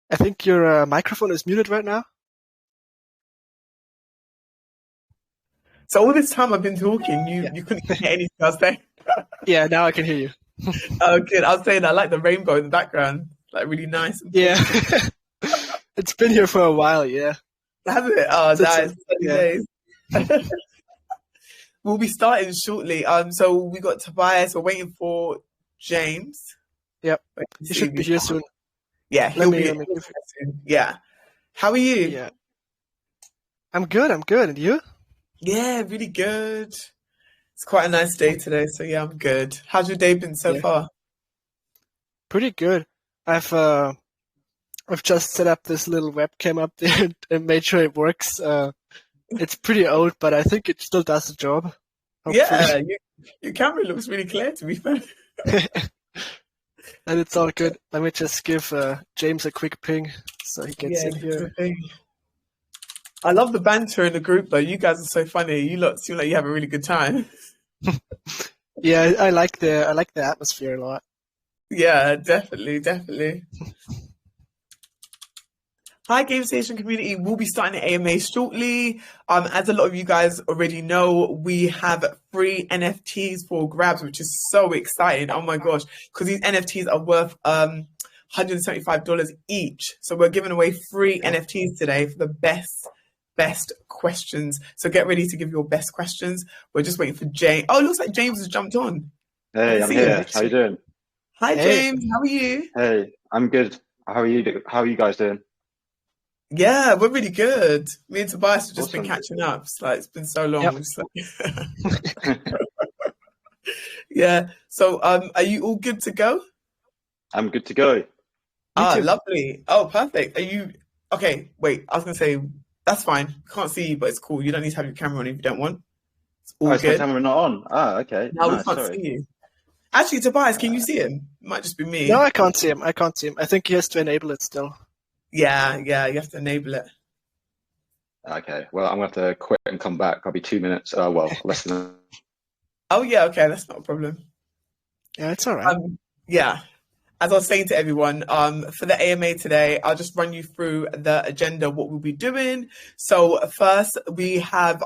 I think your microphone is muted right now. So all this time I've been talking, Yeah. you couldn't hear anything I was saying. Yeah, now I can hear you. Oh, good. I was saying I like the rainbow in the background, like really nice and Yeah. positive. It's been here for a while, yeah. Has it? Oh, So nice. Sunny yeah. days. We'll be starting shortly. So we got Tobias. We're waiting for James. Yep. Wait to He see if should be he's here on. soon. Yeah, Let he'll me be let me give soon. Yeah. How are you? yeah. I'm good, And you? Yeah, really good. It's quite a nice day today, so yeah, I'm good. How's your day been so Yeah. far? Pretty good. I've just set up this little webcam up there and made sure it works. It's pretty old, but I think it still does the job, hopefully. Yeah, your camera looks really clear to be fair. And it's all good. Let me just give James a quick ping so he gets Yeah, in that's the here. thing. I love the banter in the group though. You guys are so funny. You lot seem like you have a really good time. Yeah, I like the atmosphere a lot. Yeah, definitely, definitely. Hi, Gamestation community. We'll be starting the AMA shortly. As a lot of you guys already know, we have free NFTs for grabs, which is so exciting. Oh my gosh, because these NFTs are worth $175 each. So we're giving away free Yeah. NFTs today for the best questions. So get ready to give your best questions. We're just waiting for James. Oh, it looks like James has jumped on. I Hey, can I'm see him. here. How you doing? Hi, Hey. James. How are you? Hey, I'm good. How are you? How are you guys doing? Yeah, we're really good. Me and Tobias have just been Awesome. catching up. It's like it's been so long. Yep. We're just like yeah. So are you all good to go? I'm good to go. Me Ah, too. lovely. Oh, perfect. Are you okay, wait, I was gonna say that's fine. Can't see you, but it's cool. You don't need to have your camera on if you don't want. It's Oh, all is my good. camera not on? Ah, okay. Now we Nice. can't see Sorry. you. Actually, Tobias, can you Uh, see him? It might just be No, me. I can't see him. I think he has to enable it still. Yeah, you have to enable it. okay. Well, I'm gonna have to quit and come back. I'll be 2 minutes. Well, less than. Oh yeah, okay, that's not a problem. Yeah, it's all right. Yeah. As I was saying to everyone, for the AMA today, I'll just run you through the agenda, what we'll be doing. So first we have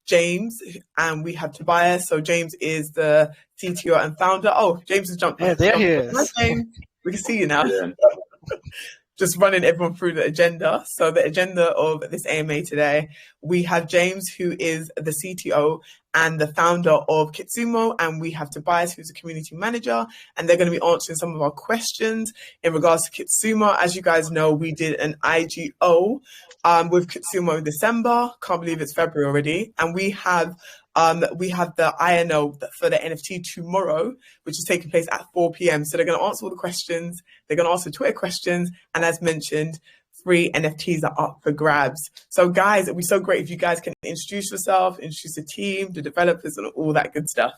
James and we have Tobias. So James is the CTO and founder. Oh, James has jumped. Yeah, there he Hi, is. James. We can see you now. Brilliant. Just running everyone through the agenda. So the agenda of this AMA today, we have James, who is the CTO and the founder of Kitsumon, and we have Tobias, who's a community manager, and they're going to be answering some of our questions in regards to Kitsumon. As you guys know, we did an IGO with Kitsumon in December. Can't believe it's February already, and we have the INO for the NFT tomorrow, which is taking place at 4 p.m. So they're going to answer all the questions. They're going to answer Twitter questions. And as mentioned, free NFTs are up for grabs. So guys, it'd be so great if you guys can introduce yourself, introduce the team, the developers, and all that good stuff.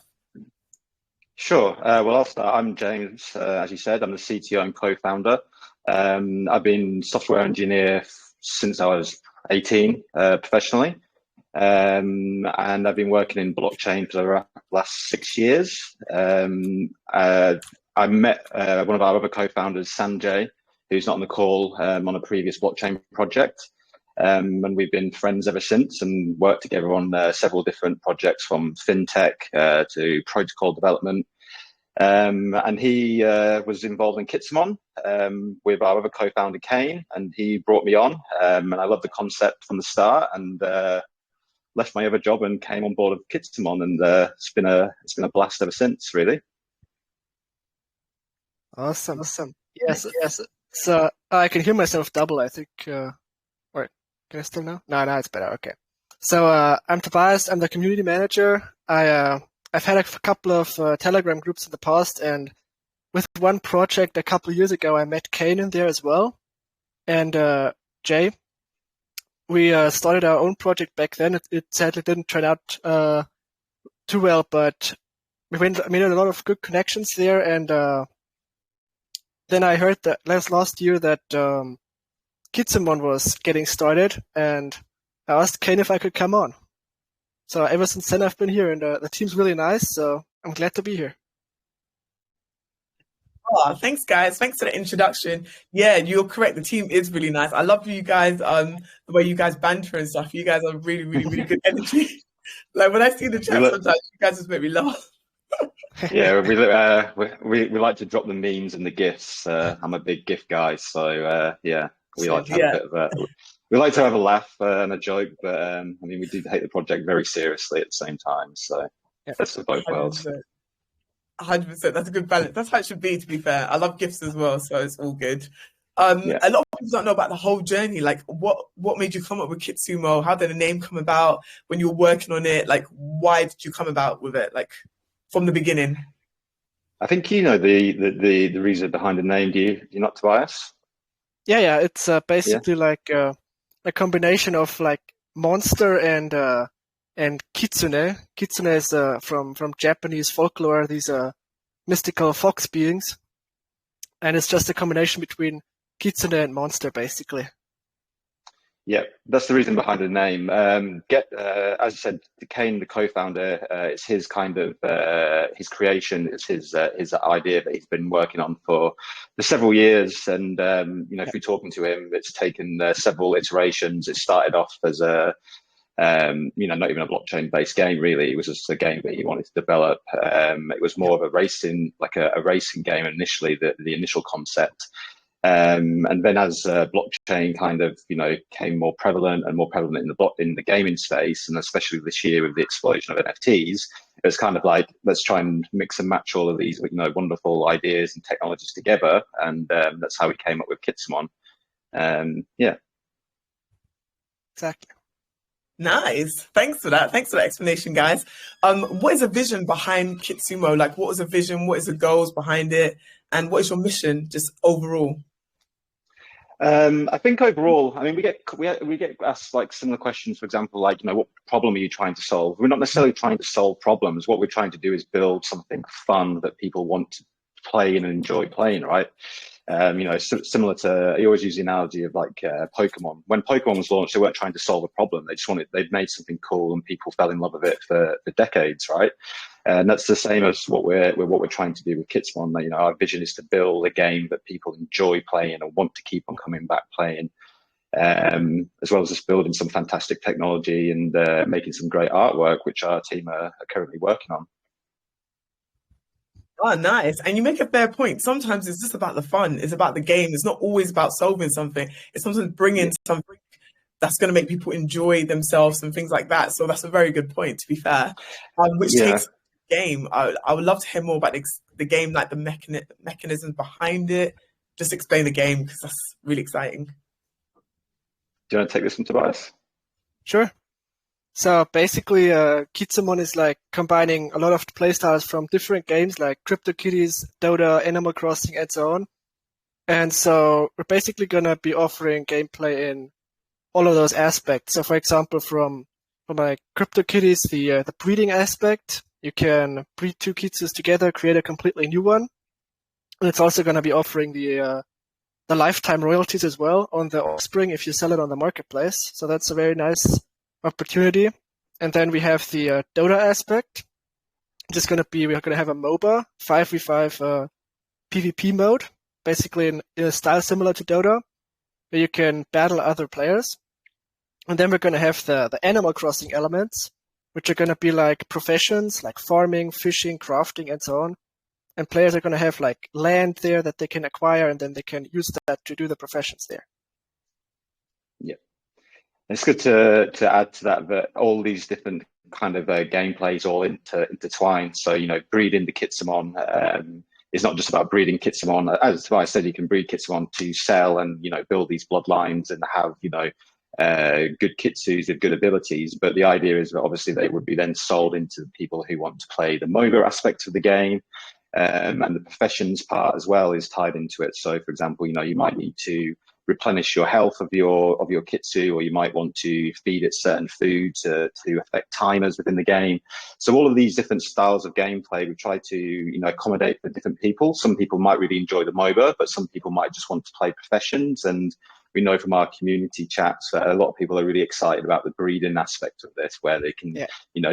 Sure. Well, I'll start. I'm James. As you said, I'm the CTO and co-founder. I've been software engineer since I was 18 professionally. And I've been working in blockchain for the last 6 years. I met one of our other co-founders, Sanjay, who's not on the call, on a previous blockchain project. And we've been friends ever since and worked together on several different projects from fintech to protocol development. And he was involved in Kitsumon with our other co-founder, Kane, and he brought me on. And I loved the concept from the start and left my other job and came on board of Kitsumon, and it's been a blast ever since, really. Awesome. Yes. So I can hear myself double, I think. Wait, can I still now? No, now it's better. Okay. So I'm Tobias. I'm the community manager. I've had a couple of Telegram groups in the past, and with one project a couple of years ago, I met Kane in there as well, and Jay. We started our own project back then. It sadly didn't turn out too well, but we made a lot of good connections there. And then I heard that last year that Kitsumon was getting started, and I asked Kane if I could come on. So ever since then, I've been here, and the team's really nice. So I'm glad to be here. Oh, thanks, guys. Thanks for the introduction. Yeah, you're correct. The team is really nice. I love you guys. The way you guys banter and stuff. You guys are really, really, really good energy. Like when I see the chat, sometimes you guys just make me laugh. Yeah, we like to drop the memes and the gifs. I'm a big gif guy, so yeah, we like to have a bit of a we like to have a laugh and a joke, but I mean, we do take the project very seriously at the same time. So that's for both worlds. 100%. That's a good balance. That's how it should be, to be fair. I love gifts as well, so it's all good. Yeah. A lot of people don't know about the whole journey. Like, what made you come up with Kitsumo? How did the name come about when you were working on it? Like, why did you come about with it? Like, from the beginning. I think you know the reason behind the name. Do you not, Tobias? Yeah. It's basically like a combination of like monster and kitsune. Kitsune is from Japanese folklore. These are mystical fox beings, and it's just a combination between kitsune and monster, basically. Yeah, that's the reason behind the name. As I said, Kane, the co-founder, it's his kind of his creation. It's his idea that he's been working on for several years. And through talking to him, it's taken several iterations. It started off as not even a blockchain-based game, really. It was just a game that he wanted to develop. It was more of a racing game initially, the initial concept. And then as blockchain kind of, came more prevalent in the gaming space, and especially this year with the explosion of NFTs, it was kind of like, let's try and mix and match all of these, wonderful ideas and technologies together. And that's how we came up with Kitsumon. Yeah. Exactly. Nice. Thanks for that. Thanks for that explanation, guys. What is the vision behind Kitsumo? Like, what is the vision? What is the goals behind it? And what is your mission, just overall? I think overall, I mean, we get asked like similar questions. For example, like, what problem are you trying to solve? We're not necessarily trying to solve problems. What we're trying to do is build something fun that people want to play and enjoy playing, right? Similar to, I always use the analogy of like Pokemon. When Pokemon was launched, they weren't trying to solve a problem. They'd made something cool and people fell in love with it for decades, right? And that's the same as what we're trying to do with Kitsumon. Our vision is to build a game that people enjoy playing and want to keep on coming back playing, as well as just building some fantastic technology and making some great artwork, which our team are currently working on. Oh, nice. And you make a fair point. Sometimes it's just about the fun. It's about the game. It's not always about solving something. It's sometimes bringing something that's going to make people enjoy themselves and things like that. So that's a very good point, to be fair. Takes the game. I would love to hear more about the game, like the mechanisms behind it. Just explain the game, because that's really exciting. Do you want to take this one, Tobias? Sure. So basically, Kitsumon is like combining a lot of playstyles from different games like CryptoKitties, Dota, Animal Crossing, and so on. And so we're basically going to be offering gameplay in all of those aspects. So for example, from like CryptoKitties, the breeding aspect, you can breed two kitsus together, create a completely new one. And it's also going to be offering the lifetime royalties as well on the offspring if you sell it on the marketplace. So that's a very nice opportunity. And then we have the Dota aspect. We're going to have a MOBA 5v5 PvP mode, basically in a style similar to Dota, where you can battle other players. And then we're going to have the Animal Crossing elements, which are going to be like professions, like farming, fishing, crafting, and so on. And players are going to have like land there that they can acquire, and then they can use that to do the professions there. Yeah. It's good to add to that all these different kind of gameplays all intertwined. So, breeding the Kitsumon is not just about breeding Kitsumon. As I said, you can breed Kitsumon to sell and, build these bloodlines and have, good kitsus with good abilities. But the idea is that obviously they would be then sold into the people who want to play the MOBA aspect of the game. And the professions part as well is tied into it. So, for example, you might need to replenish your health of your kitsu, or you might want to feed it certain food to affect timers within the game. So all of these different styles of gameplay, we try to accommodate for different people. Some people might really enjoy the MOBA, but some people might just want to play professions. And we know from our community chats that a lot of people are really excited about the breeding aspect of this, where they can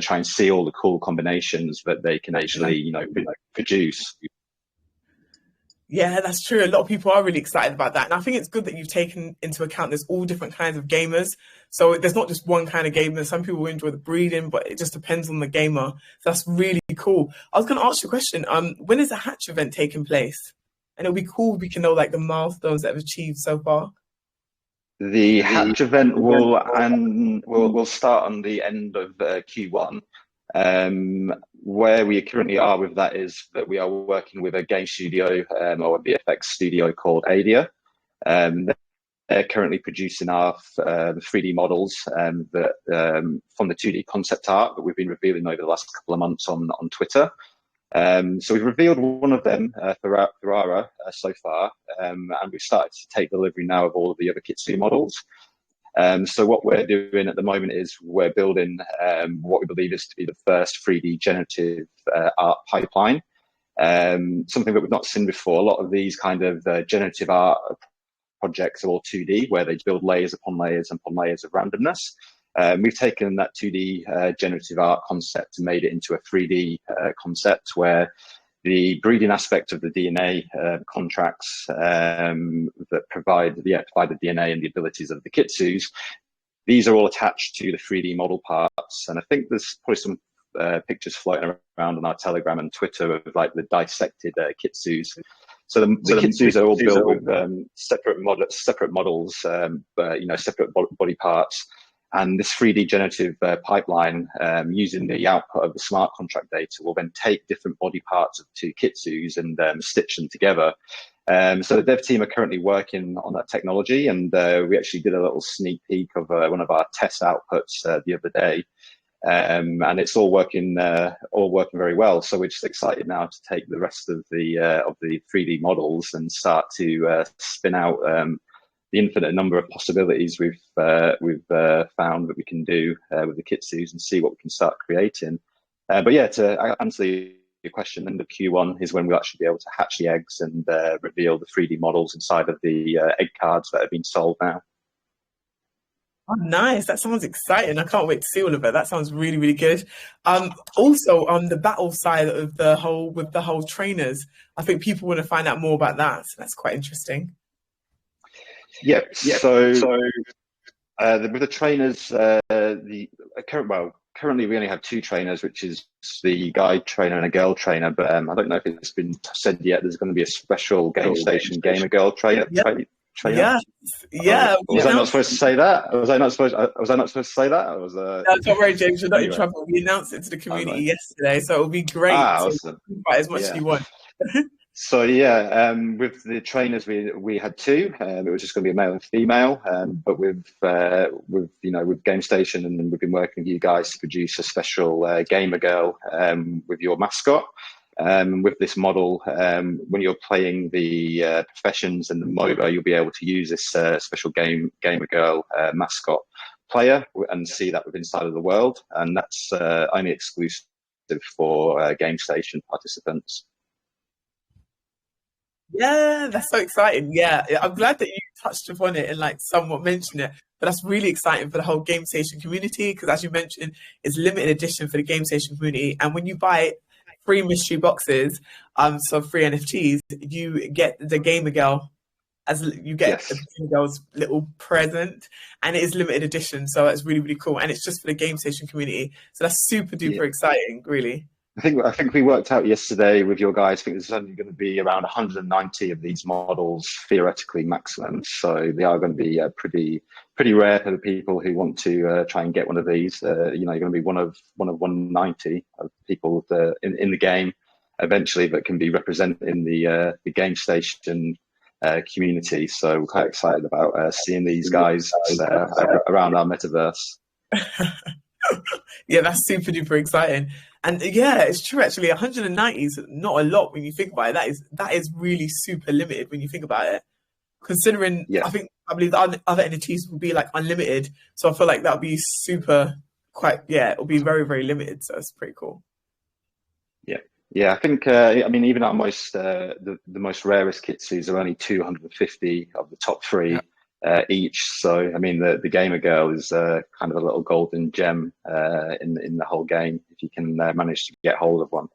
try and see all the cool combinations that they can actually produce. Yeah, that's true. A lot of people are really excited about that. And I think it's good that you've taken into account there's all different kinds of gamers. So there's not just one kind of gamer. Some people enjoy the breeding, but it just depends on the gamer. So that's really cool. I was going to ask you a question. When is the hatch event taking place? And it'll be cool if we can know like the milestones that have achieved so far. The hatch event will start on the end of Q1. Where we currently are with that is that we are working with a game studio or a VFX studio called Adia. They're currently producing our 3D models from the 2D concept art that we've been revealing over the last couple of months on Twitter. So we've revealed one of them, Ferrara, so far, and we've started to take delivery now of all of the other Kitsune models. So what we're doing at the moment is we're building what we believe is to be the first 3D generative art pipeline, something that we've not seen before. A lot of these kind of generative art projects are all 2D, where they build layers upon layers upon layers of randomness. We've taken that 2D generative art concept and made it into a 3D concept where the breeding aspect of the DNA contracts that provide the DNA and the abilities of the kitsus, these are all attached to the 3D model parts. And I think there's probably some pictures floating around on our Telegram and Twitter of like the dissected kitsus. So the kitsus are all built with separate models, separate body parts. And this 3D generative pipeline, using the output of the smart contract data, will then take different body parts of two kitsus and stitch them together. So the dev team are currently working on that technology, and we actually did a little sneak peek of one of our test outputs the other day, and it's all working very well. So we're just excited now to take the rest of the 3D models and start to spin out the infinite number of possibilities we've found that we can do with the kitsus and see what we can start creating. But yeah, to answer your question, end of Q1 is when we'll actually be able to hatch the eggs and reveal the 3D models inside of the egg cards that have been sold now. Oh, nice. That sounds exciting. I can't wait to see all of it. That sounds really, really good. Also, on the battle side of the whole trainers, I think people want to find out more about that. So that's quite interesting. Yep. So with the trainers, currently we only have two trainers, which is the guy trainer and a girl trainer. But I don't know if it's been said yet. There's going to be a special Gamestation gamer girl trainer. Yep. Trainer. Yeah. Was I not supposed to say that? Was I not supposed to say that? No, don't worry, James. You're not in trouble. We announced it to the community yesterday, so it'll be great. Awesome. As much as you want. So yeah, with the trainers we had two. It was just going to be a male and female. But with Gamestation, and we've been working with you guys to produce a special gamer girl with your mascot. With this model, when you're playing the professions and the MOBA, you'll be able to use this special gamer girl mascot player and see that within inside of the world, and that's only exclusive for Gamestation participants. Yeah, that's so exciting. Yeah, I'm glad that you touched upon it and like somewhat mentioned it. But that's really exciting for the whole Gamestation community because, as you mentioned, it's limited edition for the Gamestation community. And when you buy 3 mystery boxes, so 3 NFTs, you get the Gamer Girl the Gamer Girl's little present, and it is limited edition. So that's really, really cool. And it's just for the Gamestation community. So that's super duper exciting, really. I think we worked out yesterday with your guys. I think there's only going to be around 190 of these models, theoretically maximum. So they are going to be pretty rare for the people who want to try and get one of these. You're going to be one of 190 of people in the game eventually that can be represented in the Gamestation community. So we're quite excited about seeing these guys around our metaverse. Yeah, that's super duper exciting. And yeah, it's true actually. 190 is not a lot when you think about it. That is really super limited when you think about it. Considering, I believe the other NFTs will be like unlimited, so I feel like that'll be it'll be very, very limited. So it's pretty cool. Yeah. I think even our the most rarest kitsus are only 250 of the top 3. Each. So, I mean, the Gamer Girl is kind of a little golden gem in the whole game if you can manage to get hold of one.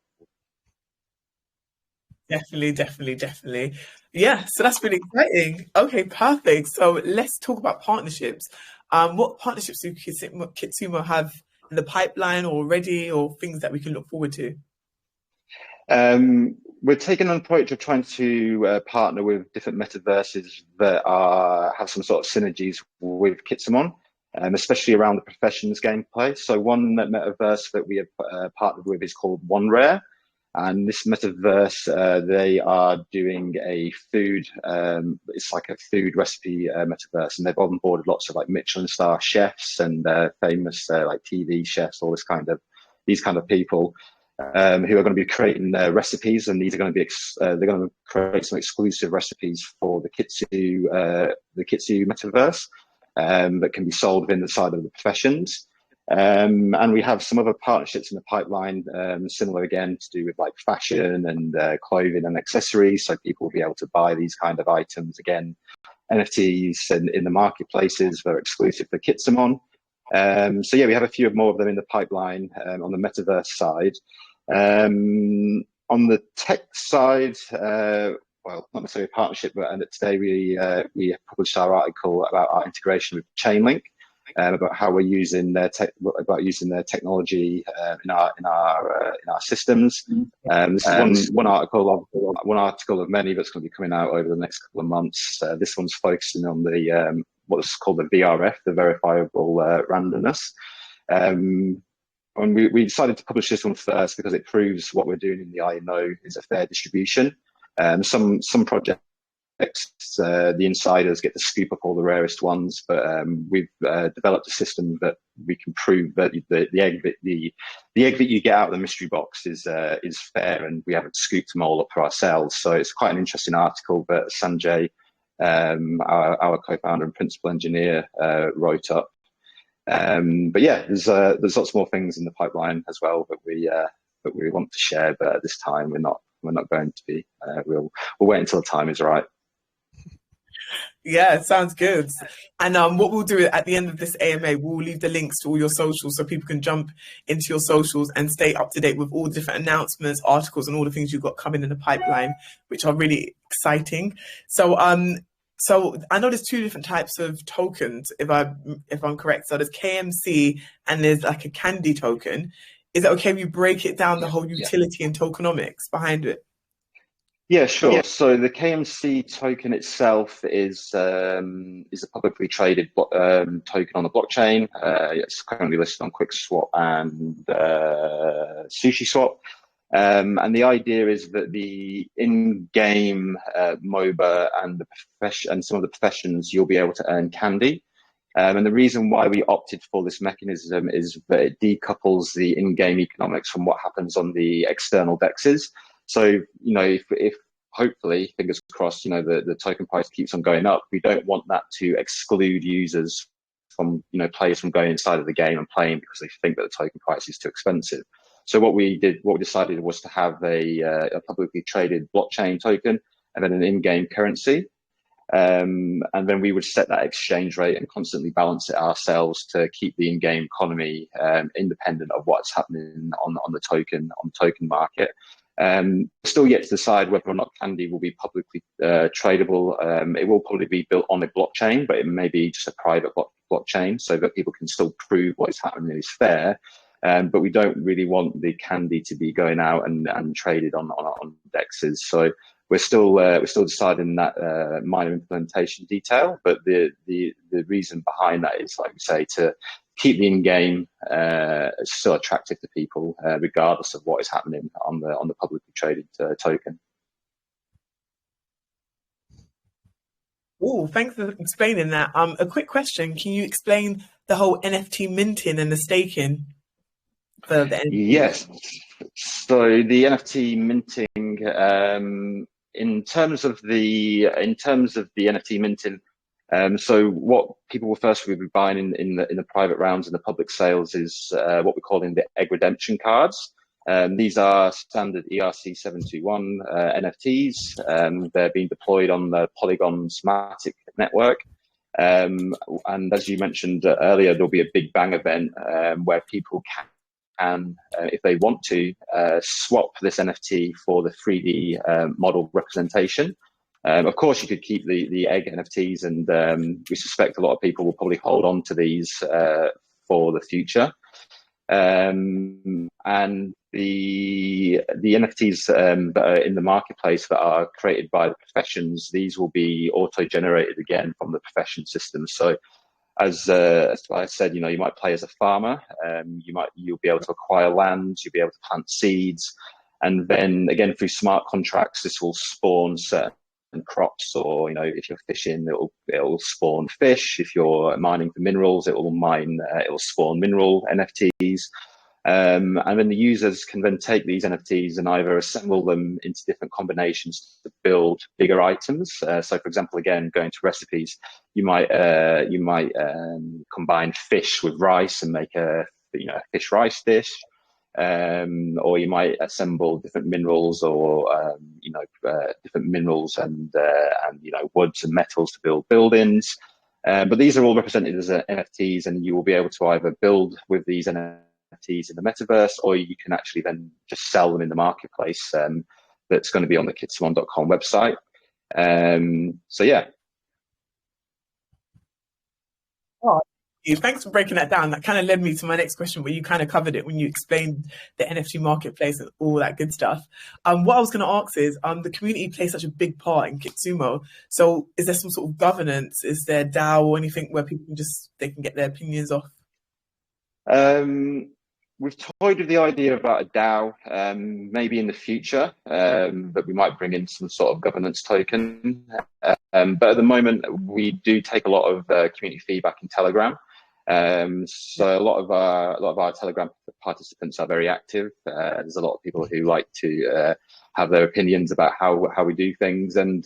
Definitely. Yeah, so that's really exciting. Okay, perfect. So let's talk about partnerships. What partnerships do Kitsumo have in the pipeline already, or things that we can look forward to? We're taking an approach of trying to partner with different metaverses that have some sort of synergies with Kitsumon, especially around the professions gameplay. So one metaverse that we have partnered with is called OneRare. And this metaverse, they are doing a food, it's like a food recipe metaverse, and they've onboarded lots of like Michelin star chefs and famous like TV chefs, all these kind of people who are going to be creating recipes, and these are going to be they're going to create some exclusive recipes for the Kitsu metaverse that can be sold within the side of the professions. And we have some other partnerships in the pipeline, similar again to do with like fashion and clothing and accessories. So people will be able to buy these kind of items again, NFTs and in the marketplaces that are exclusive for Kitsumon. So yeah, we have a few more of them in the pipeline on the metaverse side. On the tech side, well, not necessarily a partnership, but today we published our article about our integration with Chainlink. About how we're using their technology in our systems. This is one article of many that's going to be coming out over the next couple of months. This one's focusing on the what's called the VRF, the verifiable randomness. And we decided to publish this one first because it proves what we're doing in the INO is a fair distribution. Some projects, the insiders get to scoop up all the rarest ones, but we've developed a system that we can prove that the egg that you get out of the mystery box is fair, and we haven't scooped them all up for ourselves. So it's quite an interesting article that Sanjay, our co-founder and principal engineer, wrote up. But yeah, there's lots more things in the pipeline as well that we want to share, but at this time we're not going to be. We'll wait until the time is right. Yeah, sounds good. And what we'll do at the end of this AMA, we'll leave the links to all your socials so people can jump into your socials and stay up to date with all the different announcements, articles, and all the things you've got coming in the pipeline, which are really exciting. So I know there's two different types of tokens, if I'm correct. So there's KMC and there's like a candy token. Is it okay if you break it down, the whole utility and tokenomics behind it? Yeah, sure. Yeah. So the KMC token itself is a publicly traded token on the blockchain. It's currently listed on QuickSwap and SushiSwap. And the idea is that the in-game MOBA and some of the professions, you'll be able to earn candy. And the reason why we opted for this mechanism is that it decouples the in-game economics from what happens on the external dexes. So, if hopefully, fingers crossed, the token price keeps on going up, we don't want that to exclude users from, players from going inside of the game and playing because they think that the token price is too expensive. So what we decided was to have a publicly traded blockchain token and then an in-game currency. And then we would set that exchange rate and constantly balance it ourselves to keep the in-game economy independent of what's happening on the token market. Still yet to decide whether or not candy will be publicly tradable. It will probably be built on a blockchain, but it may be just a private blockchain so that people can still prove what is happening is fair. But we don't really want the candy to be going out and traded on dexes. So we're still deciding that minor implementation detail. But the reason behind that is, like we say, to keep the in-game still attractive to people, regardless of what is happening on the publicly traded token. Oh, thanks for explaining that. A quick question: can you explain the whole NFT minting and the staking? Yes. So the NFT minting, in terms of the NFT minting. So what people will first be buying in the private rounds and the public sales is what we're calling the egg redemption cards. These are standard ERC-721 NFTs. They're being deployed on the Polygon Smartic network. And as you mentioned earlier, there'll be a Big Bang event where people can, if they want to, swap this NFT for the 3D model representation. Of course, you could keep the egg NFTs, and we suspect a lot of people will probably hold on to these for the future. And the NFTs that are in the marketplace that are created by the professions, these will be auto-generated again from the profession system. So as I said, you might play as a farmer, you'll be able to acquire land, you'll be able to plant seeds, and then again through smart contracts, this will spawn certain crops, or if you're fishing, it'll spawn fish. If you're mining for minerals, it'll spawn mineral NFTs. And then the users can then take these NFTs and either assemble them into different combinations to build bigger items. So, for example, again, going to recipes, you might combine fish with rice and make a fish rice dish, or you might assemble different minerals or different minerals and woods and metals to build buildings. But these are all represented as NFTs, and you will be able to either build with these NFTs in the metaverse, or you can actually then just sell them in the marketplace that's going to be on the Kitsumon.com website. So yeah. Oh, thanks for breaking that down. That kind of led me to my next question, where you kind of covered it when you explained the NFT marketplace and all that good stuff. What I was going to ask is, the community plays such a big part in Kitsumo. So is there some sort of governance? Is there DAO or anything where people they can get their opinions off? We've toyed with the idea about a DAO, maybe in the future, but we might bring in some sort of governance token. But at the moment, we do take a lot of community feedback in Telegram. So a lot of our Telegram participants are very active. There's a lot of people who like to have their opinions about how we do things, and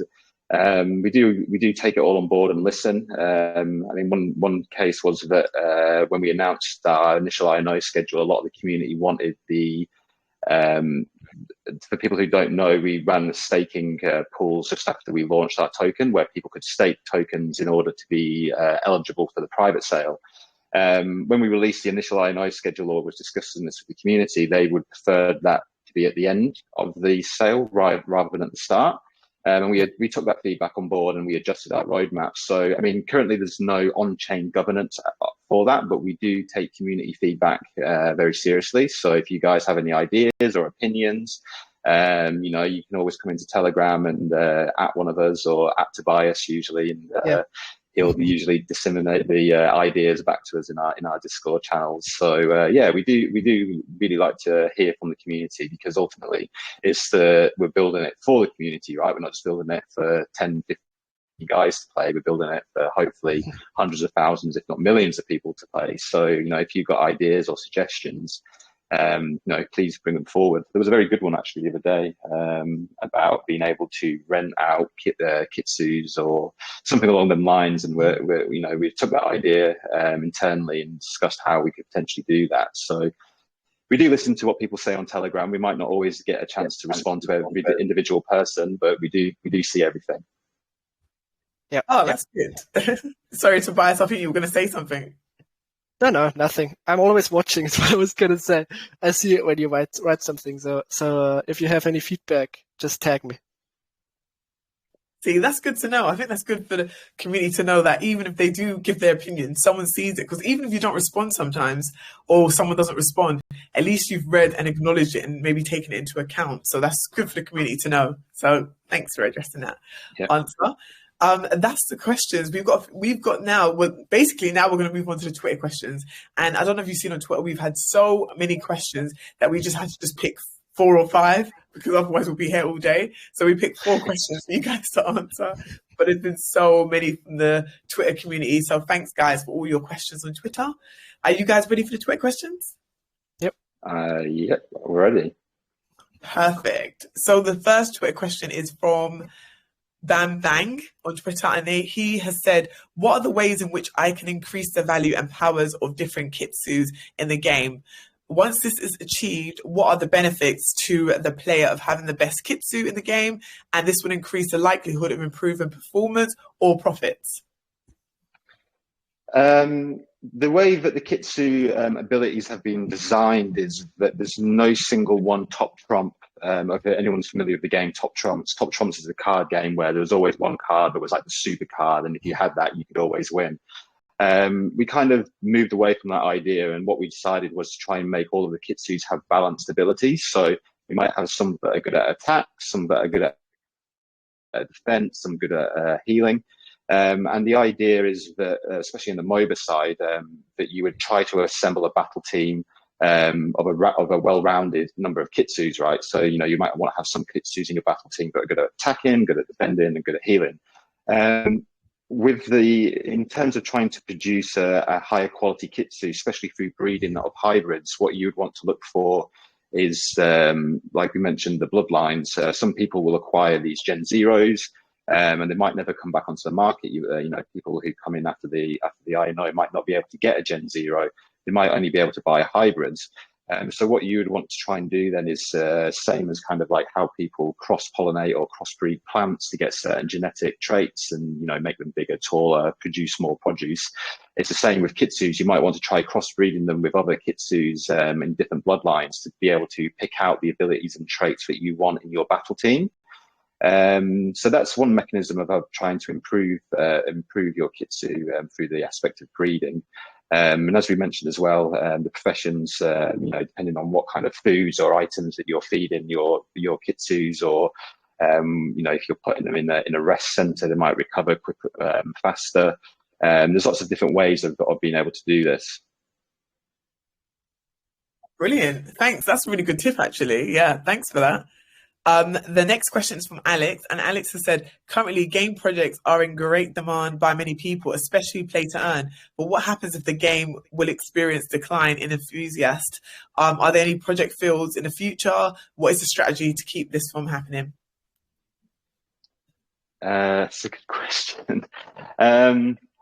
we do take it all on board and listen. I mean, one case was that when we announced our initial INO schedule, a lot of the community wanted for people who don't know, we ran the staking pools just after we launched our token, where people could stake tokens in order to be eligible for the private sale. When we released the initial INO schedule, or was discussing this with the community, they would prefer that to be at the end of the sale rather than at the start. And we took that feedback on board, and we adjusted our roadmap. So, I mean, currently there's no on-chain governance for that, but we do take community feedback very seriously. So if you guys have any ideas or opinions, you can always come into Telegram and at one of us, or at Tobias usually, and he'll usually disseminate the ideas back to us in our Discord channels. So we do really like to hear from the community, because ultimately we're building it for the community, right? We're not just building it for 10, 15 guys to play. We're building it for hopefully hundreds of thousands, if not millions of people to play. So, if you've got ideas or suggestions, please bring them forward. There was a very good one actually the other day about being able to rent out kitsus or something along them lines, and we took that idea internally and discussed how we could potentially do that. So we do listen to what people say on Telegram. We might not always get a chance to respond to every individual person, but we do see everything. Yeah. Oh, that's good. Sorry, Tobias, I think you were going to say something. No, nothing. I'm always watching, is what I was going to say. I see it when you write something. So if you have any feedback, just tag me. See, that's good to know. I think that's good for the community to know that even if they do give their opinion, someone sees it. Because even if you don't respond sometimes, or someone doesn't respond, at least you've read and acknowledged it and maybe taken it into account. So that's good for the community to know. So thanks for addressing that answer. That's the questions we've got now. Basically, now we're going to move on to the Twitter questions. And I don't know if you've seen on Twitter, we've had so many questions that we just had to pick 4 or 5, because otherwise we'll be here all day. So we picked 4 questions for you guys to answer. But there's been so many from the Twitter community. So thanks, guys, for all your questions on Twitter. Are you guys ready for the Twitter questions? Yep. Yep, we're ready. Perfect. So the first Twitter question is from Bam Bang on Twitter, and he has said, what are the ways in which I can increase the value and powers of different kitsus in the game? Once this is achieved, what are the benefits to the player of having the best kitsu in the game? And this would increase the likelihood of improving performance or profits. the way that the Kitsu abilities have been designed is that there's no single one top trump. If anyone's familiar with the game Top Trumps, Top Trumps is a card game where there was always one card that was like the super card, and if you had that, you could always win. We kind of moved away from that idea, and what we decided was to try and make all of the Kitsus have balanced abilities. So we might have some that are good at attack, some that are good at defense, some good at healing. And the idea is that, especially in the MOBA side, that you would try to assemble a battle team of a well-rounded number of Kitsus, right? So, you know, you might want to have some Kitsus in your battle team that are good at attacking, good at defending, and good at healing. In terms of trying to produce a higher quality Kitsu, especially through breeding of hybrids, what you would want to look for is, like we mentioned, the bloodlines. Some people will acquire these Gen Zeros, and they might never come back onto the market. You know, people who come in after the INO might not be able to get a Gen Zero. They might only be able to buy hybrids. So what you would want to try and do then is same as kind of like how people cross-pollinate or crossbreed plants to get certain genetic traits and, you know, make them bigger, taller, produce more produce. It's the same with Kitsus. You might want to try crossbreeding them with other Kitsus in different bloodlines to be able to pick out the abilities and traits that you want in your battle team. So that's one mechanism of trying to improve your Kitsu through the aspect of breeding. And as we mentioned as well, the professions, you know, depending on what kind of foods or items that you're feeding your Kitsus, or you know, if you're putting them in a rest center, they might recover quicker, faster. There's lots of different ways of being able to do this. Brilliant. Thanks. That's a really good tip, actually. Yeah, thanks for that. The next question is from Alex, and Alex has said, currently game projects are in great demand by many people, especially play to earn. But what happens if the game will experience decline in enthusiasts? Are there any project fields in the future? What is the strategy to keep this from happening? That's a good question.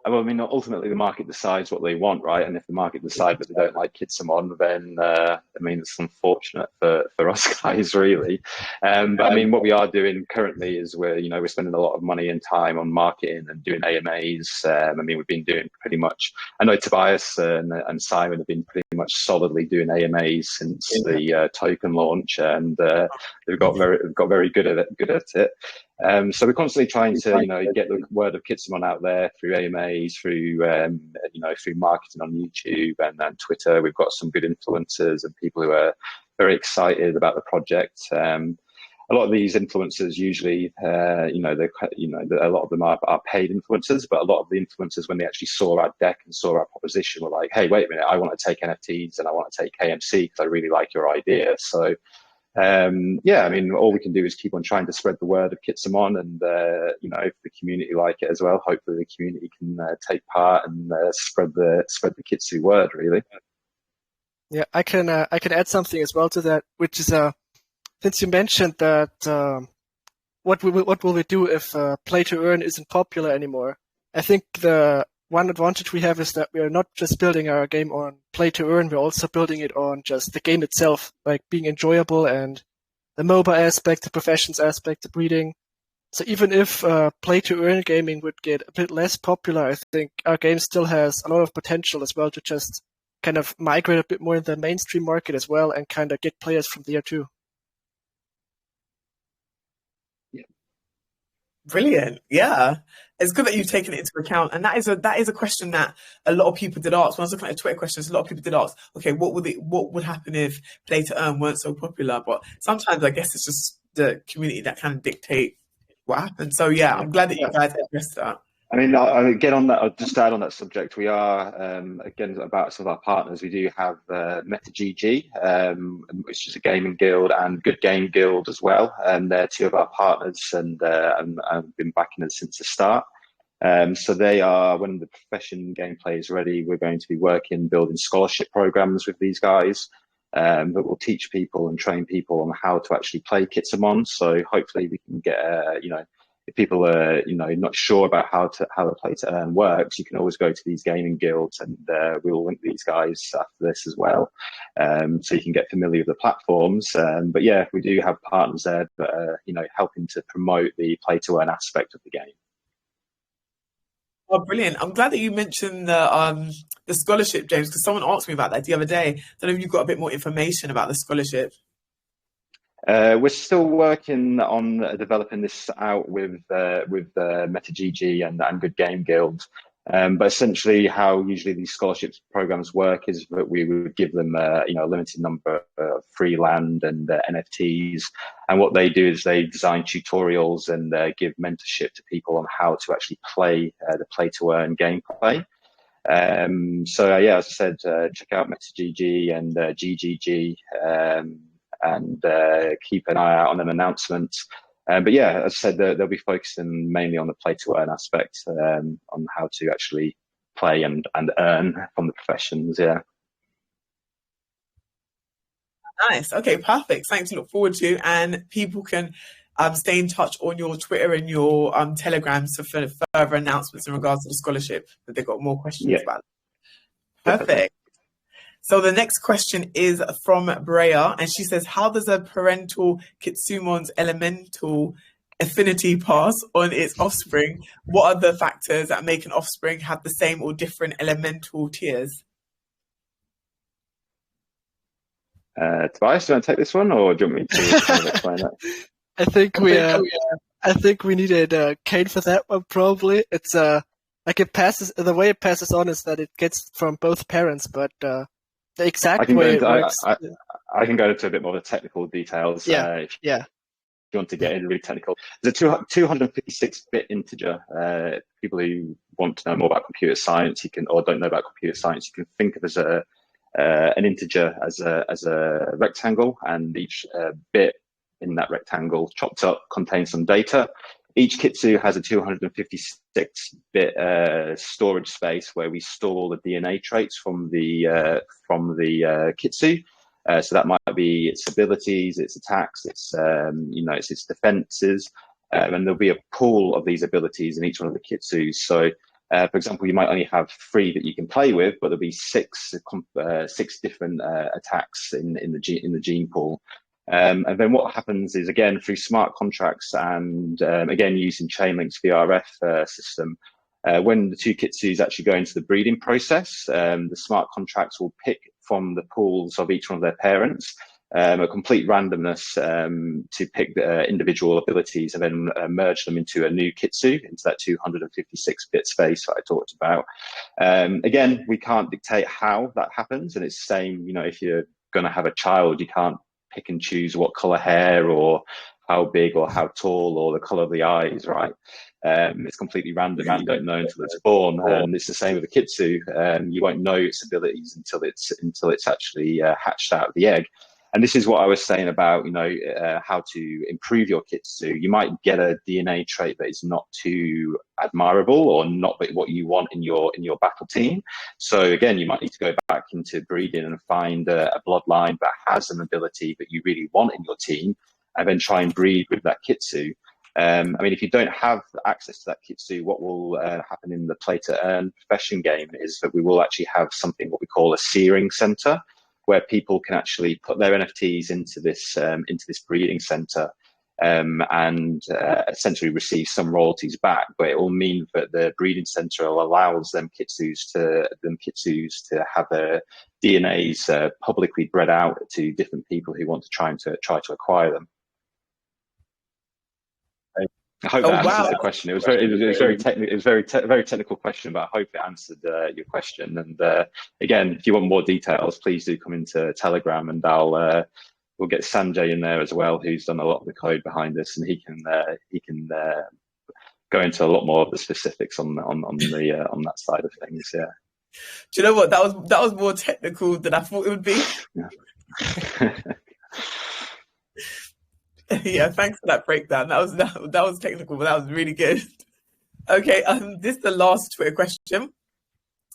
Well, I mean, ultimately the market decides what they want, right? And if the market decide that they don't like Kitsumon, then I mean, it's unfortunate for us guys, really. But I mean, what we are doing currently is we're spending a lot of money and time on marketing and doing AMAs. I mean, we've been doing pretty much. I know Tobias and Simon have been pretty much solidly doing AMAs since the token launch, and they've got very good at it. So we're constantly trying to, get the word of Kitsumon out there through AMAs, through marketing on YouTube and Twitter. We've got some good influencers and people who are very excited about the project. A lot of these influencers usually, a lot of them are paid influencers, but a lot of the influencers, when they actually saw our deck and saw our proposition, were like, hey, wait a minute, I want to take NFTs and I want to take KMC because I really like your idea. So I mean, all we can do is keep on trying to spread the word of Kitsumon, and if the community like it as well, hopefully the community can take part and spread the Kitsu word, really. Yeah, I can add something as well to that, which is since you mentioned that what will we do if play to earn isn't popular anymore? I think the one advantage we have is that we are not just building our game on play to earn, we're also building it on just the game itself, like being enjoyable, and the MOBA aspect, the professions aspect, the breeding. So even if play to earn gaming would get a bit less popular, I think our game still has a lot of potential as well to just kind of migrate a bit more in the mainstream market as well and kind of get players from there too. Brilliant. Yeah. It's good that you've taken it into account. And that is a question that a lot of people did ask. When I was looking at Twitter questions, a lot of people did ask, okay, what would happen if play to earn weren't so popular? But sometimes I guess it's just the community that kind of dictate what happens. So yeah, I'm glad that you guys addressed that. I mean, again, on that, I'll just add on that subject. We are, again, about some of our partners, we do have MetaGG, which is a gaming guild, and Good Game Guild as well. And they're two of our partners, and been backing us since the start. So they are, when the profession gameplay is ready, we're going to be building scholarship programs with these guys that will teach people and train people on how to actually play Kitsumon. So hopefully we can get, if people are, not sure about how the play to earn works, you can always go to these gaming guilds, and we will link these guys after this as well, so you can get familiar with the platforms. But yeah, we do have partners there that are, helping to promote the play to earn aspect of the game. Oh, brilliant! I'm glad that you mentioned the the scholarship, James? Because someone asked me about that the other day. I don't know if you've got a bit more information about the scholarship. We're still working on developing this out with MetaGG and Good Game Guild. But essentially, how usually these scholarships programs work is that we would give them, a limited number of free land and NFTs. And what they do is they design tutorials and give mentorship to people on how to actually play the play-to-earn gameplay. So yeah, as I said, check out MetaGG and GGG. And keep an eye out on an announcement. But yeah, as I said, they'll be focusing mainly on the play-to-earn aspect, on how to actually play and earn from the professions. Yeah. Nice. Okay, perfect. Thanks to look forward to. And people can stay in touch on your Twitter and your Telegram for further announcements in regards to the scholarship that they've got more questions about. Perfect. So the next question is from Brea, and she says, how does a parental Kitsumon's elemental affinity pass on its offspring? What are the factors that make an offspring have the same or different elemental tiers? Tobias, do you want to take this one, or do you want me to explain that? I think we needed Kane for that one, probably. It's like it passes, the way it passes on is that it gets from both parents, but the exact way it works. I can go into a bit more of the technical details. If you want to get in really technical. There's a 256-bit integer. People who want to know more about computer science, or don't know about computer science, you can think of as an integer as a rectangle, and each bit in that rectangle chopped up contains some data. Each Kitsu has a 256-bit storage space where we store all the DNA traits from the Kitsu. So that might be its abilities, its attacks, its defenses, and there'll be a pool of these abilities in each one of the Kitsus. So, for example, you might only have 3 that you can play with, but there'll be 6 different attacks in the gene pool. And then what happens is, again, through smart contracts and again using Chainlink's VRF system, when the 2 Kitsus actually go into the breeding process, the smart contracts will pick from the pools of each one of their parents a complete randomness to pick the individual abilities and then merge them into a new Kitsu, into that 256-bit space that I talked about. Again, we can't dictate how that happens, and it's the same, if you're going to have a child, you can't pick and choose what color hair or how big or how tall or the color of the eyes, right? It's completely random. You don't know until it's born. It's the same with a Kitsu. You won't know its abilities until it's actually hatched out of the egg. And this is what I was saying about, how to improve your Kitsu. You might get a DNA trait that is not too admirable or not what you want in your battle team. So again, you might need to go back into breeding and find a bloodline that has an ability that you really want in your team, and then try and breed with that Kitsu. If you don't have access to that Kitsu, what will happen in the play to earn profession game is that we will actually have something what we call a searing center, where people can actually put their NFTs into this breeding center and essentially receive some royalties back. But it will mean that the breeding center allows them Kitsus to have their DNAs publicly bred out to different people who want to try to acquire them. I hope that answers the question. It was very technical question, but I hope it answered your question. And again, if you want more details, please do come into Telegram, and we'll get Sanjay in there as well, who's done a lot of the code behind this, and he can go into a lot more of the specifics on that side of things. Yeah. Do you know what? That was more technical than I thought it would be. Yeah. Yeah, thanks for that breakdown. That was technical, but that was really good. Okay, this is the last Twitter question.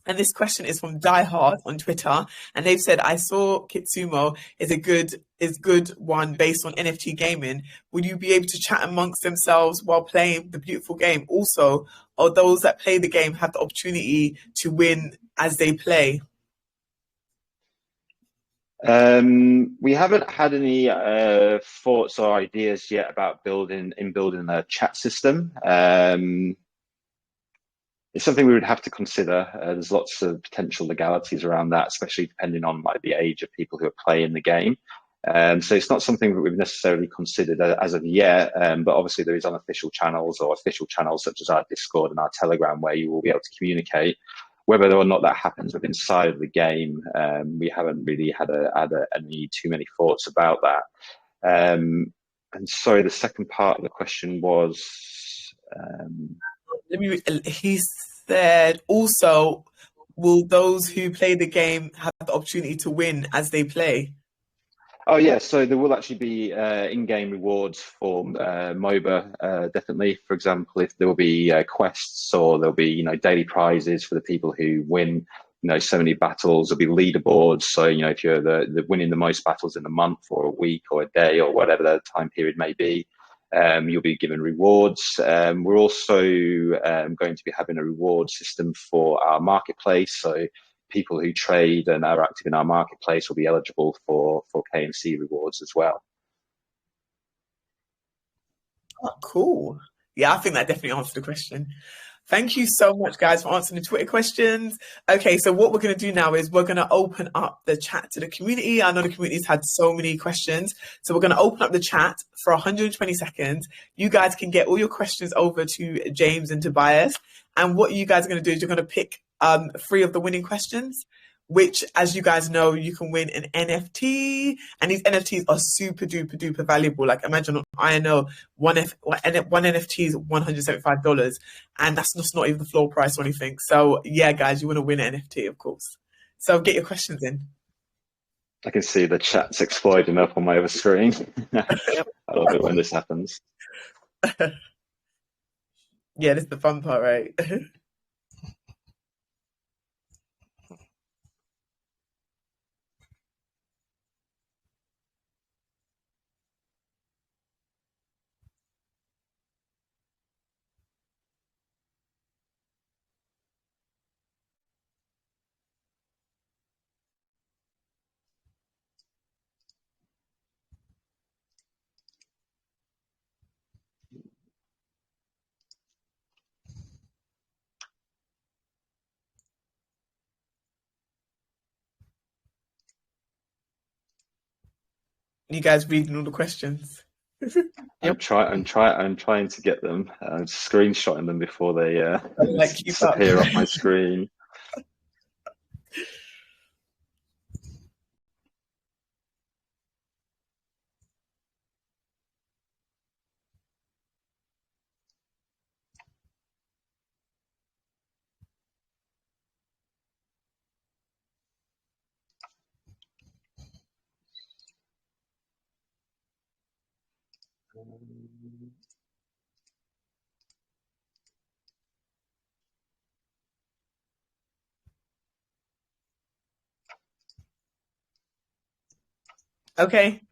And this question is from Die Hard on Twitter. And they've said, I saw Kitsumon is good one based on NFT gaming. Would you be able to chat amongst themselves while playing the beautiful game? Also, are those that play the game have the opportunity to win as they play? We haven't had any thoughts or ideas yet about building a chat system. It's something we would have to consider. There's lots of potential legalities around that, especially depending on like the age of people who are playing the game. So it's not something that we've necessarily considered as of yet, but obviously there is unofficial channels or official channels such as our Discord and our Telegram where you will be able to communicate. Whether or not that happens within inside of the game, we haven't really had any too many thoughts about that. And sorry, the second part of the question was. He said also, will those who play the game have the opportunity to win as they play? Oh yeah, so there will actually be in-game rewards for MOBA, definitely. For example, if there will be quests or there'll be daily prizes for the people who win so many battles. There'll be leaderboards. So if you're the winning the most battles in a month or a week or a day or whatever the time period may be, you'll be given rewards. We're also going to be having a reward system for our marketplace. So people who trade and are active in our marketplace will be eligible for KMC rewards as well. Oh, cool. Yeah, I think that definitely answered the question. Thank you so much, guys, for answering the Twitter questions. Okay, so what we're going to do now is we're going to open up the chat to the community. I know the community's had so many questions. So we're going to open up the chat for 120 seconds. You guys can get all your questions over to James and Tobias. And what you guys are going to do is you're going to pick 3 of the winning questions, which, as you guys know, you can win an NFT. And these NFTs are super duper duper valuable. Like, imagine on INO, one NFT is $175. And that's just not even the floor price or anything. So yeah, guys, you want to win an NFT, of course. So get your questions in. I can see the chat's exploding up on my other screen. I love it when this happens. Yeah, this is the fun part, right? You guys reading all the questions? I'm trying to get them. I'm screenshotting them before they disappear off my screen. Okay,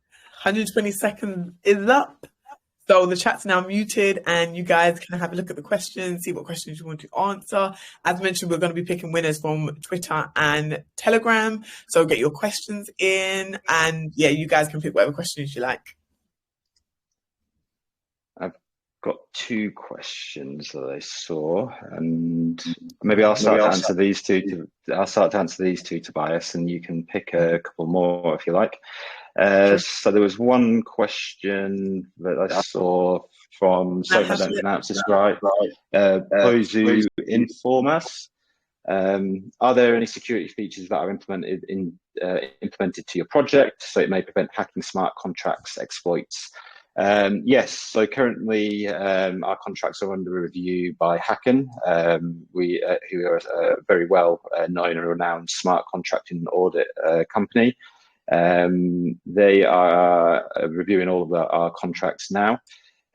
120 seconds is up. So the chat's now muted and you guys can have a look at the questions, see what questions you want to answer. As mentioned, we're going to be picking winners from Twitter and Telegram. So get your questions in and yeah, you guys can pick whatever questions you like. I've got 2 questions that I saw, and maybe I'll start to answer these two. I'll start to answer these 2, Tobias, and you can pick a couple more if you like. Sure. So there was one question that I saw from, sorry if I don't pronounce this right, Pozu Informas. Are there any security features that are implemented to your project so it may prevent hacking smart contracts exploits? Yes, so currently our contracts are under review by Hacken, who are a very well known and renowned smart contracting audit company. They are reviewing all of our contracts now,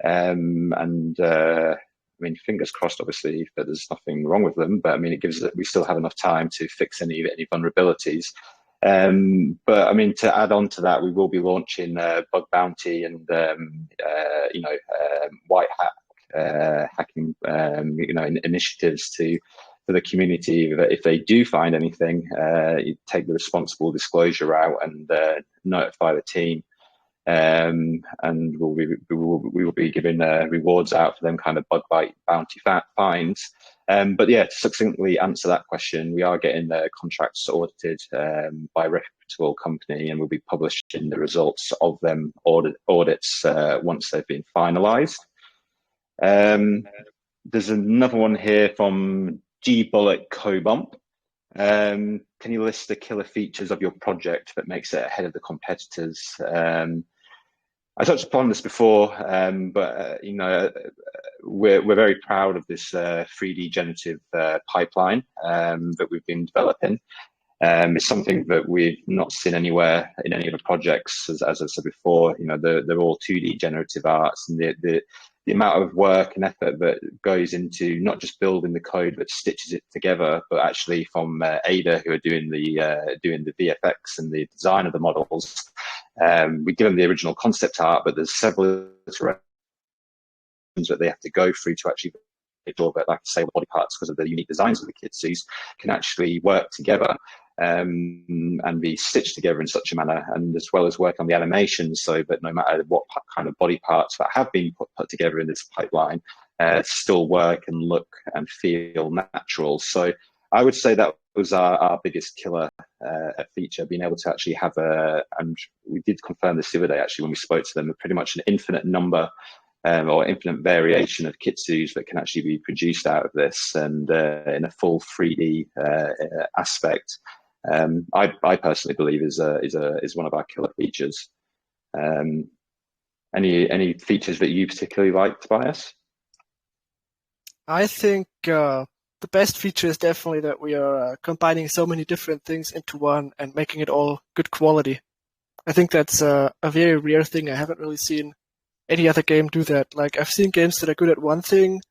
and I mean, fingers crossed, obviously, that there's nothing wrong with them. But I mean, we still have enough time to fix any vulnerabilities. But I mean, to add on to that, we will be launching bug bounty and white hat hacking initiatives for the community. If they do find anything, you take the responsible disclosure route and notify the team. And we will be giving rewards out for them kind of bug bounty finds. But yeah, to succinctly answer that question, we are getting the contracts audited by a reputable company, and we'll be publishing the results of them audits once they've been finalised. There's another one here from G Bullet Cobump. Can you list the killer features of your project that makes it ahead of the competitors? I touched upon this before, but we're very proud of this 3D generative pipeline that we've been developing. It's something that we've not seen anywhere in any of the projects, as I said before. They're all 2D generative arts, and the amount of work and effort that goes into not just building the code that stitches it together, but actually from Ada, who are doing the VFX and the design of the models. We give them the original concept art, but there's several iterations that they have to go through to actually sure that, like I say, the body parts, because of the unique designs of the Kitsus, can actually work together and be stitched together in such a manner, and as well as work on the animations, so that no matter what kind of body parts that have been put together in this pipeline, still work and look and feel natural. So I would say that was our biggest killer feature, being able to actually have and we did confirm this the other day actually when we spoke to them, pretty much an infinite number or infinite variation of kitsus that can actually be produced out of this, and in a full 3D aspect. I personally believe is one of our killer features. Any features that you particularly like, Tobias? I think the best feature is definitely that we are combining so many different things into one and making it all good quality. I think that's a very rare thing. I haven't really seen any other game do that. Like, I've seen games that are good at one thing.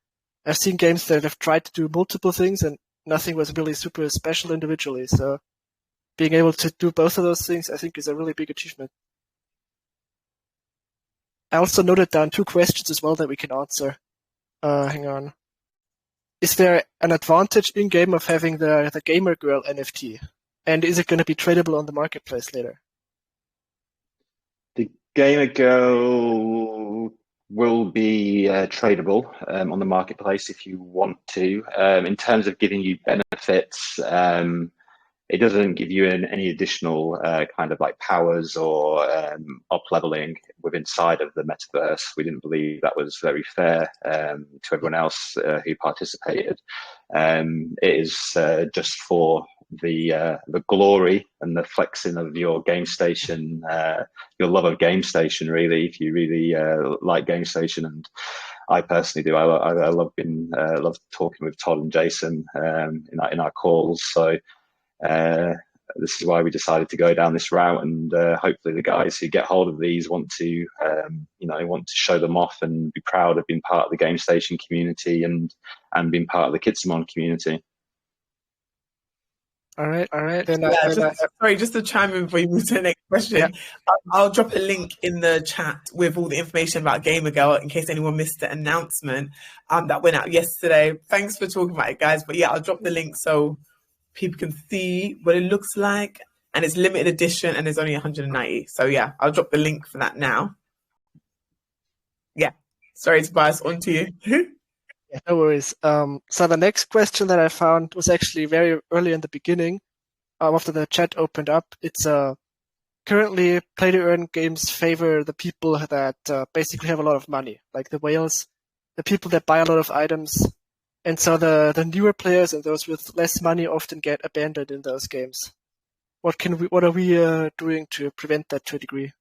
I've seen games that have tried to do multiple things and nothing was really super special individually. So being able to do both of those things, I think, is a really big achievement. I also noted down 2 questions as well that we can answer. Hang on. Is there an advantage in-game of having the Gamer Girl NFT? And is it going to be tradable on the marketplace later? The Gamer Girl will be tradable on the marketplace if you want to. In terms of giving you benefits, it doesn't give you any additional kind of like powers or up leveling within inside of the metaverse. We didn't believe that was very fair to everyone else who participated. It is just for the glory and the flexing of your Gamestation, your love of Gamestation. Really, if you really like Gamestation, and I personally do. I love talking with Todd and Jason in our calls. So. This is why we decided to go down this route, and hopefully the guys who get hold of these want to show them off and be proud of being part of the Gamestation community and being part of the Kitsumon community. All right. Then just to chime in before you move to the next question. Yeah. I'll drop a link in the chat with all the information about Gamer Girl in case anyone missed the announcement that went out yesterday. Thanks for talking about it, guys. But yeah, I'll drop the link so people can see what it looks like, and it's limited edition and there's only 190. So yeah, I'll drop the link for that now. Yeah, sorry Tobias, on to you. Yeah, no worries. So the next question that I found was actually very early in the beginning, after the chat opened up. It's currently play-to-earn games favor the people that basically have a lot of money, like the whales, the people that buy a lot of items. And so the newer players and those with less money often get abandoned in those games. What are we doing to prevent that to a degree?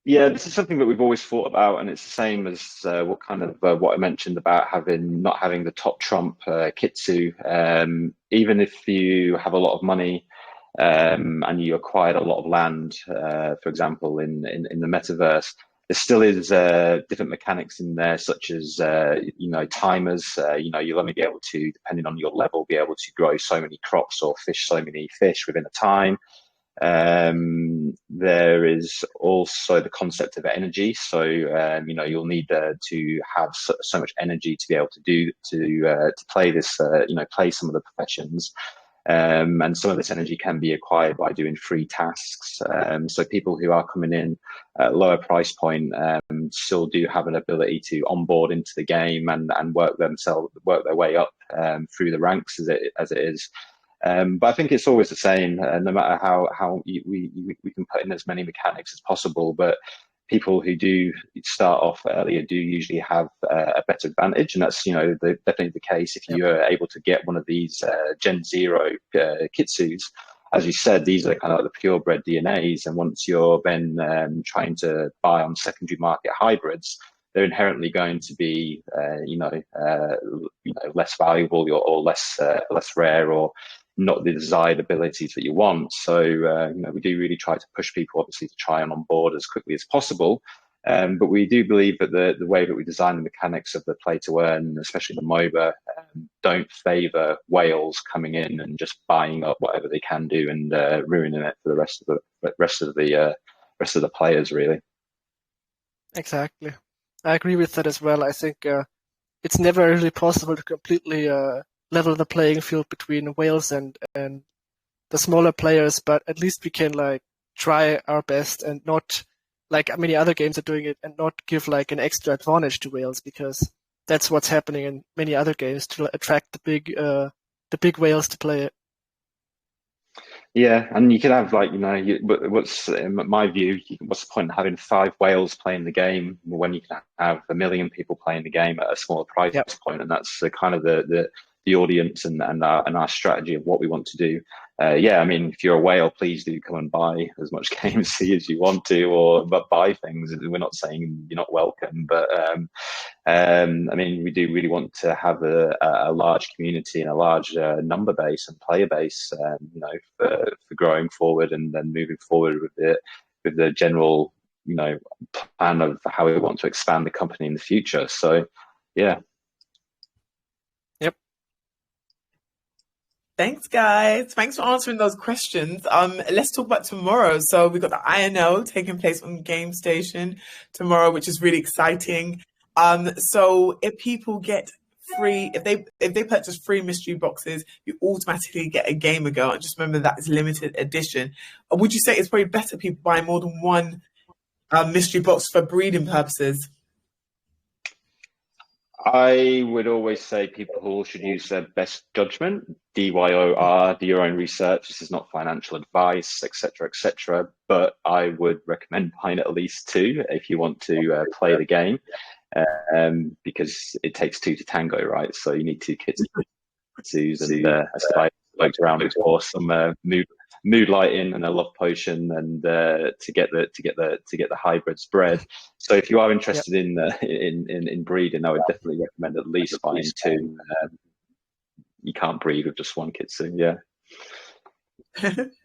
Yeah, this is something that we've always thought about, and it's the same as what I mentioned about not having the top trump Kitsu. Even if you have a lot of money and you acquired a lot of land, for example, in the metaverse, there still is different mechanics in there, such as timers. You'll only be able to, depending on your level, be able to grow so many crops or fish so many fish within a time. There is also the concept of energy. So you'll need to have so much energy to be able to play this. Play some of the professions. And some of this energy can be acquired by doing free tasks. So people who are coming in at a lower price point still do have an ability to onboard into the game and work their way up through the ranks as it is. But I think it's always the same, no matter how we can put in as many mechanics as possible. But people who do start off earlier do usually have a better advantage, and that's definitely the case if you are able to get one of these Gen Zero Kitsus. As you said, these are kind of like the purebred DNAs, and once you're then trying to buy on secondary market hybrids, they're inherently going to be less valuable or less rare, or not the desired abilities that you want. So, we do really try to push people, obviously, to try and onboard as quickly as possible. But we do believe that the way that we design the mechanics of the play to earn, especially the MOBA, don't favour whales coming in and just buying up whatever they can do and ruining it for the rest of the players, really. Exactly. I agree with that as well. I think it's never really possible to completely level the playing field between whales and the smaller players, but at least we can try our best and not, like many other games are doing it, and not give an extra advantage to whales, because that's what's happening in many other games to attract the big whales to play it. Yeah, and you could have what's in my view, what's the point in having 5 whales playing the game when you can have 1 million people playing the game at a smaller price point? And that's kind of the audience and our strategy of what we want to do. If you're a whale, please do come and buy as much GameC as you want to, or buy things. We're not saying you're not welcome, but we do really want to have a large community and a large number base and player base, for growing forward and then moving forward with the general plan of how we want to expand the company in the future. So, yeah. Thanks, guys. Thanks for answering those questions. Let's talk about tomorrow. So we've got the INO taking place on Gamestation tomorrow, which is really exciting. So if people get free, if they purchase free mystery boxes, you automatically get a Gamer Girl. And just remember that is limited edition. Would you say it's probably better people buy more than one mystery box for breeding purposes? I would always say people should use their best judgment, DYOR, do your own research. This is not financial advice, etc. But I would recommend buying at least 2 if you want to play the game, because it takes 2 to tango, right? So you need 2 Kitsus, and as I spoke around before, some mood lighting and a love potion, and to get the hybrids bred. So if you are interested in breeding, I would definitely recommend at least buying 2. You can't breed with just 1 Kitsu.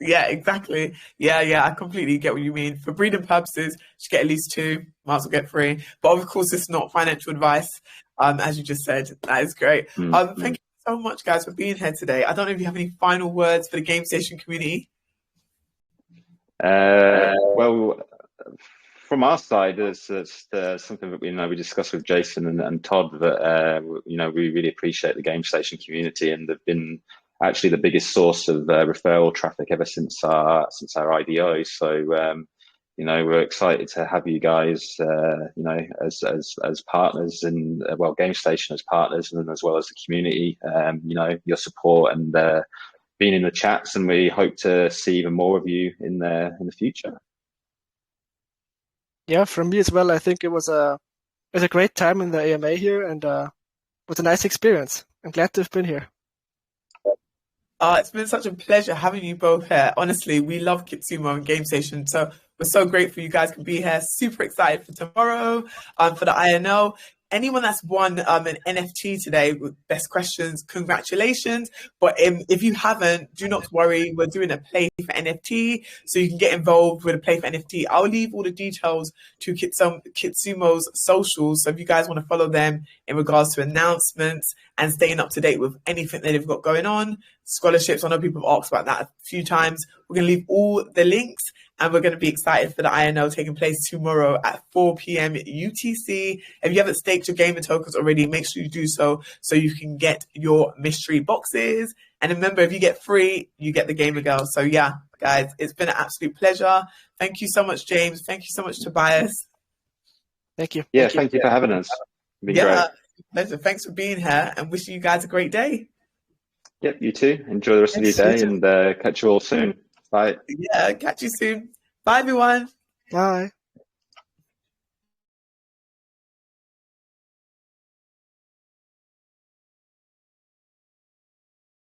Yeah, exactly. Yeah, I completely get what you mean. For breeding purposes, you should get at least 2, might as well get 3. But of course, it's not financial advice, as you just said. That is great. Thank you so much, guys, for being here today. I don't know if you have any final words for the Gamestation community. Well, from our side, there's something that we discussed with Jason and Todd, that we really appreciate the Gamestation community, and they've been actually the biggest source of referral traffic ever since our IDO. So we're excited to have you guys as partners, and Gamestation as partners, and as well as the community. Your support and being in the chats, and we hope to see even more of you in the future. Yeah, from me as well. I think it was a great time in the AMA here, and it was a nice experience. I'm glad to have been here. It's been such a pleasure having you both here. Honestly, we love Kitsumon and Gamestation, so we're so grateful you guys can be here. Super excited for tomorrow, for the INO. Anyone that's won an NFT today with best questions, congratulations. But if you haven't, do not worry. We're doing a play for NFT, so you can get involved with a play for NFT. I'll leave all the details to Kitsumo's socials. So if you guys want to follow them in regards to announcements and staying up to date with anything that they've got going on, scholarships, I know people have asked about that a few times. We're going to leave all the links, and we're going to be excited for the INO taking place tomorrow at 4 p.m. UTC. If you haven't staked your gamer tokens already, make sure you do so you can get your mystery boxes. And remember, if you get free, you get the Gamer Girl. So yeah, guys, it's been an absolute pleasure. Thank you so much, James. Thank you so much, Tobias. Thank you. Yeah, thank you for having us. It's been great. Pleasure. Thanks for being here, and wishing you guys a great day. Yep, you too. Enjoy the rest of your day, and catch you all soon. Bye. Yeah, catch you soon. Bye, everyone. Bye.